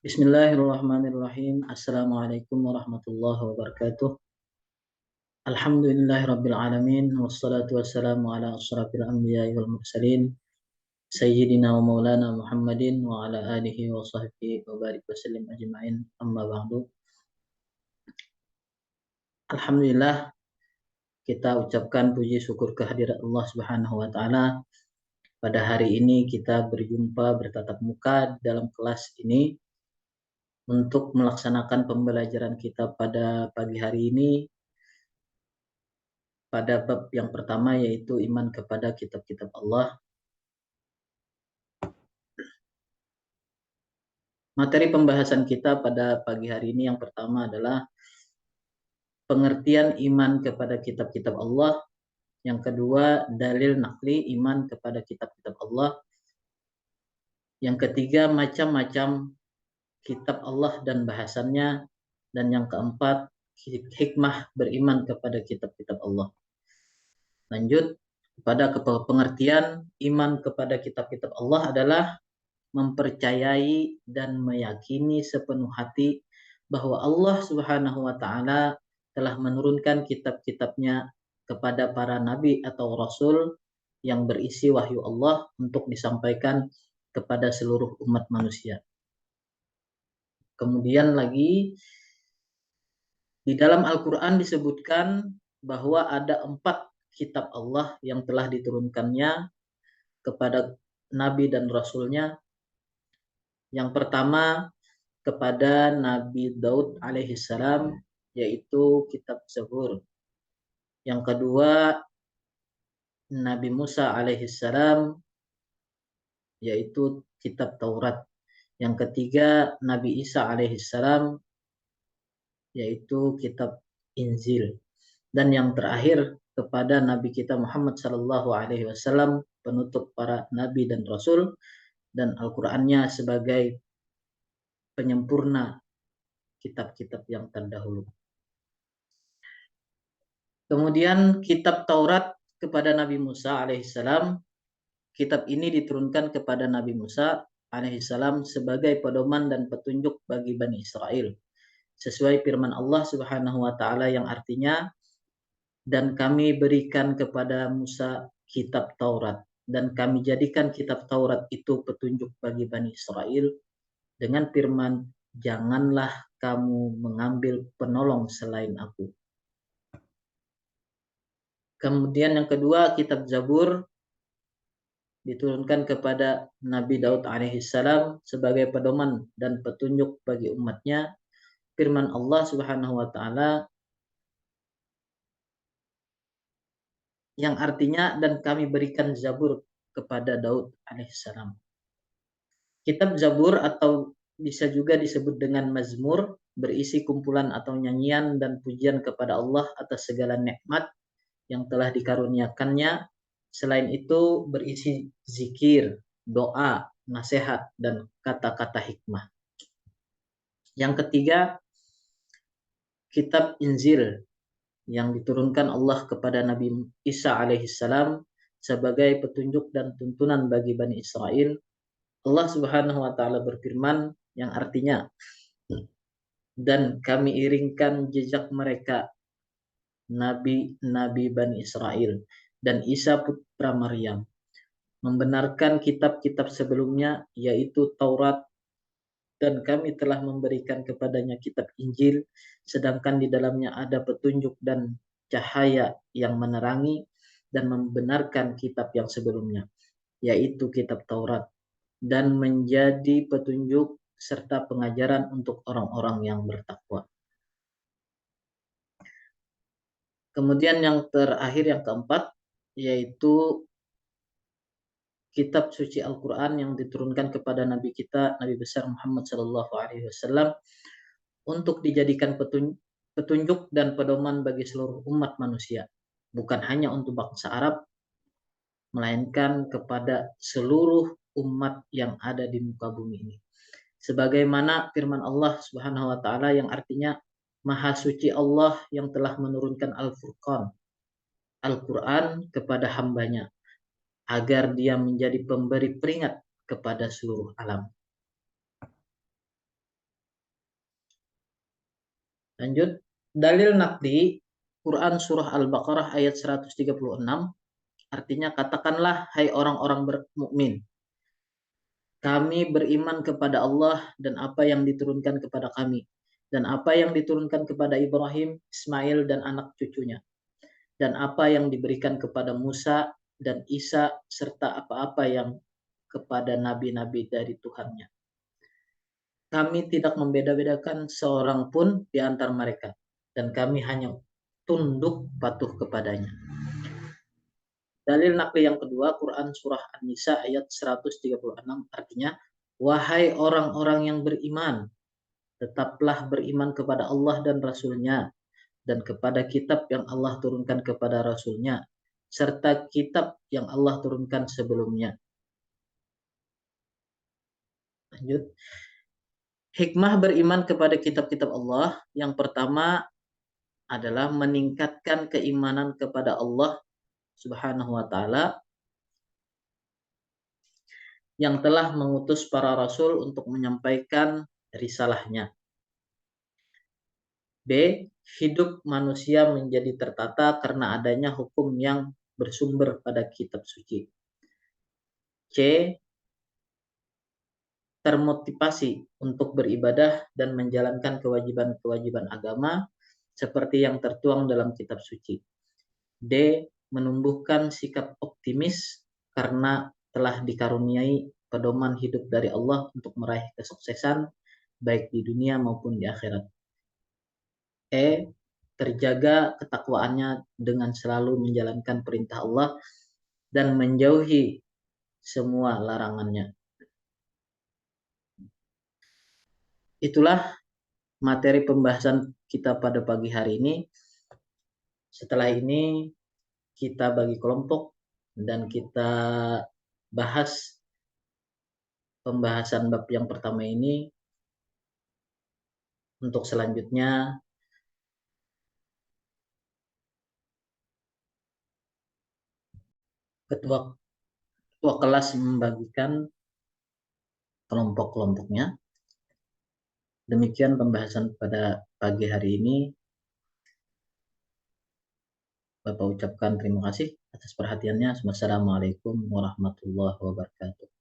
Bismillahirrahmanirrahim. Assalamualaikum warahmatullahi wabarakatuh. Alhamdulillahirabbil alamin wassalatu wassalamu ala asyrafil anbiya'i wal mursalin sayyidina wa maulana Muhammadin wa ala alihi wa sahbihi wa barik wasallim ajma'in. Amma ba'du. Alhamdulillah, kita ucapkan puji syukur kehadirat Allah Subhanahu wa taala. Pada hari ini kita berjumpa bertatap muka dalam kelas ini untuk melaksanakan pembelajaran kita pada pagi hari ini pada bab yang pertama, yaitu iman kepada kitab-kitab Allah. Materi pembahasan kita pada pagi hari ini yang pertama adalah pengertian iman kepada kitab-kitab Allah. Yang kedua, dalil nakli iman kepada kitab-kitab Allah. Yang ketiga, macam-macam kitab Allah dan bahasannya. Dan yang keempat, hikmah beriman kepada kitab-kitab Allah. Lanjut, pada pengertian iman kepada kitab-kitab Allah adalah mempercayai dan meyakini sepenuh hati bahwa Allah Subhanahu wa taala telah menurunkan kitab-kitabnya kepada para nabi atau rasul yang berisi wahyu Allah untuk disampaikan kepada seluruh umat manusia. Kemudian lagi di dalam Al-Qur'an disebutkan bahwa ada 4 kitab Allah yang telah diturunkannya kepada nabi dan rasulnya. Yang pertama kepada Nabi Daud alaihissalam, yaitu kitab Zabur. Yang kedua Nabi Musa alaihissalam, yaitu kitab Taurat. Yang ketiga Nabi Isa alaihissalam, yaitu kitab Injil. Dan yang terakhir kepada Nabi kita Muhammad sallallahu alaihi wasallam, penutup para nabi dan rasul, dan Al-Qur'annya sebagai penyempurna kitab-kitab yang terdahulu. Kemudian kitab Taurat kepada Nabi Musa alaihissalam. Kitab ini diturunkan kepada Nabi Musa alaihissalam sebagai pedoman dan petunjuk bagi Bani Israel, sesuai firman Allah Subhanahu wa taala yang artinya, dan kami berikan kepada Musa kitab Taurat, dan kami jadikan kitab Taurat itu petunjuk bagi Bani Israel dengan firman, janganlah kamu mengambil penolong selain aku. Kemudian yang kedua, kitab Zabur diturunkan kepada Nabi Daud alaihissalam sebagai pedoman dan petunjuk bagi umatnya. Firman Allah Subhanahu wa taala yang artinya, dan kami berikan Zabur kepada Daud alaihissalam. Kitab Zabur atau bisa juga disebut dengan Mazmur berisi kumpulan atau nyanyian dan pujian kepada Allah atas segala nikmat yang telah dikaruniakannya. Selain itu berisi zikir, doa, nasihat, dan kata-kata hikmah. Yang ketiga, kitab Injil yang diturunkan Allah kepada Nabi Isa alaihissalam sebagai petunjuk dan tuntunan bagi Bani Israel. Allah Subhanahu wa taala berfirman yang artinya, dan kami iringkan jejak mereka, nabi-nabi Bani Israel dan Isa putra Maryam, membenarkan kitab-kitab sebelumnya, yaitu Taurat, dan kami telah memberikan kepadanya kitab Injil, sedangkan di dalamnya ada petunjuk dan cahaya yang menerangi dan membenarkan kitab yang sebelumnya, yaitu kitab Taurat, dan menjadi petunjuk serta pengajaran untuk orang-orang yang bertakwa. Kemudian yang terakhir, yang keempat, yaitu kitab suci Al-Quran yang diturunkan kepada Nabi kita, Nabi besar Muhammad SAW, untuk dijadikan petunjuk dan pedoman bagi seluruh umat manusia, bukan hanya untuk bangsa Arab, melainkan kepada seluruh umat yang ada di muka bumi ini. Sebagaimana firman Allah Subhanahu wa taala yang artinya, Maha suci Allah yang telah menurunkan Al-Furqan, Al-Quran kepada hambanya, agar dia menjadi pemberi peringat kepada seluruh alam. Lanjut, dalil nakli Quran surah Al-Baqarah ayat 136, artinya katakanlah hai orang-orang bermukmin, kami beriman kepada Allah dan apa yang diturunkan kepada kami dan apa yang diturunkan kepada Ibrahim, Ismail dan anak cucunya, dan apa yang diberikan kepada Musa dan Isa serta apa-apa yang kepada nabi-nabi dari Tuhannya. Kami tidak membeda-bedakan seorang pun di antara mereka, dan kami hanya tunduk patuh kepadanya. Dalil nakli yang kedua, Quran surah An-Nisa ayat 136, artinya, wahai orang-orang yang beriman, tetaplah beriman kepada Allah dan Rasul-Nya, dan kepada kitab yang Allah turunkan kepada Rasul-Nya, serta kitab yang Allah turunkan sebelumnya. Lanjut. Hikmah beriman kepada kitab-kitab Allah yang pertama adalah meningkatkan keimanan kepada Allah Subhanahu wa taala yang telah mengutus para rasul untuk menyampaikan risalahnya. B. Hidup manusia menjadi tertata karena adanya hukum yang bersumber pada kitab suci. C. Termotivasi untuk beribadah dan menjalankan kewajiban-kewajiban agama seperti yang tertuang dalam kitab suci. D. Menumbuhkan sikap optimis karena telah dikaruniai pedoman hidup dari Allah untuk meraih kesuksesan baik di dunia maupun di akhirat. E. Terjaga ketakwaannya dengan selalu menjalankan perintah Allah dan menjauhi semua larangannya. Itulah materi pembahasan kita pada pagi hari ini. Setelah ini kita bagi kelompok dan kita bahas pembahasan bab yang pertama ini. Untuk selanjutnya ketua kelas membagikan kelompok-kelompoknya. Demikian pembahasan pada pagi hari ini. Bapak ucapkan terima kasih atas perhatiannya. Wassalamualaikum warahmatullahi wabarakatuh.